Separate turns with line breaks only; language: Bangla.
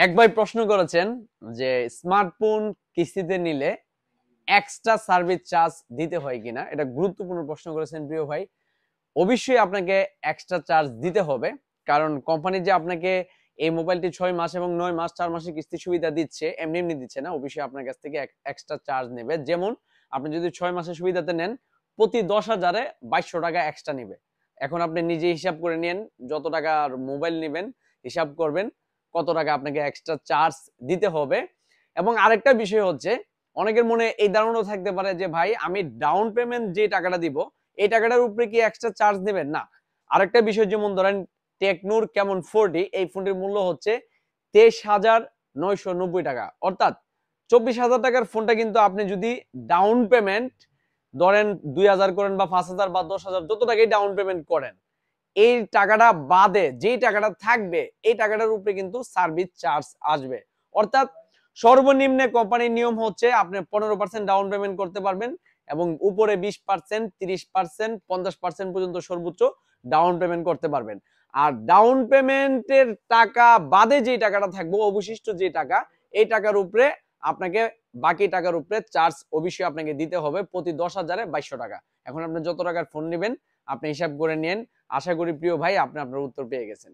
এক ভাই প্রশ্ন করেছেন যে স্মার্টফোন কিস্তিতে নিলে এক্সট্রা সার্ভিস চার্জ দিতে হয় কিনা। এটা গুরুত্বপূর্ণ প্রশ্ন করেছেন প্রিয় ভাই। অবশ্যই আপনাকে এক্সট্রা চার্জ দিতে হবে, কারণ কোম্পানি যে আপনাকে এই মোবাইলটি 6 মাস এবং 9 মাস 4 মাসের কিস্তি সুবিধা দিচ্ছে, এমনি এমনি দিচ্ছে না। অবশ্যই আপনার কাছ থেকে এক্সট্রা চার্জ নেবে। যেমন আপনি যদি 6 মাসের সুবিধাতে নেন, প্রতি 10,000-এ 2200 টাকা এক্সট্রা নেবে। এখন আপনি নিজে হিসাব করে নেন, যত টাকা মোবাইল নেবেন হিসাব করবেন কত টাকা আপনাকে এক্সট্রা চার্জ দিতে হবে। এবং আরেকটা বিষয় হচ্ছে, অনেকের মনে এই ধারণা থাকতে পারে যে ভাই আমি ডাউন পেমেন্ট যে টাকাটা দিব এই টাকাটার উপরে কি এক্সট্রা চার্জ নেবেন না। আরেকটা বিষয়, যেমন ধরেন টেকনোর কেমন 40, এই ফোনটির মূল্য হচ্ছে 23,990 টাকা, অর্থাৎ 24,000 টাকার ফোনটা কিন্তু আপনি যদি ডাউন পেমেন্ট ধরেন 2,000 করেন বা 5,000 বা 10,000, যত টাকাই ডাউন পেমেন্ট করেন, এই টাকাটা বাদে যেই টাকাটা থাকবে এই টাকাটার উপরে কিন্তু সার্ভিস চার্জ আসবে। অর্থাৎ সর্বনিম্ন কোম্পানির নিয়ম হচ্ছে আপনি 15% ডাউন পেমেন্ট করতে পারবেন এবং উপরে 20%, 30%, 50% পর্যন্ত সর্বোচ্চ ডাউন পেমেন্ট করতে পারবেন। আর ডাউন পেমেন্টের টাকা বাদে যে টাকাটা থাকবে, অবশিষ্ট যে টাকা, এই টাকার উপরে আপনাকে বাকি টাকার উপরে চার্জ অবশ্যই আপনাকে দিতে হবে প্রতি 10,000-এ 2200 টাকা। এখন আপনি যত টাকার ফোন নেবেন আপনি হিসাব করে নেন। আশা করি প্রিয় ভাই আপনি আপনার উত্তর পেয়ে গেছেন।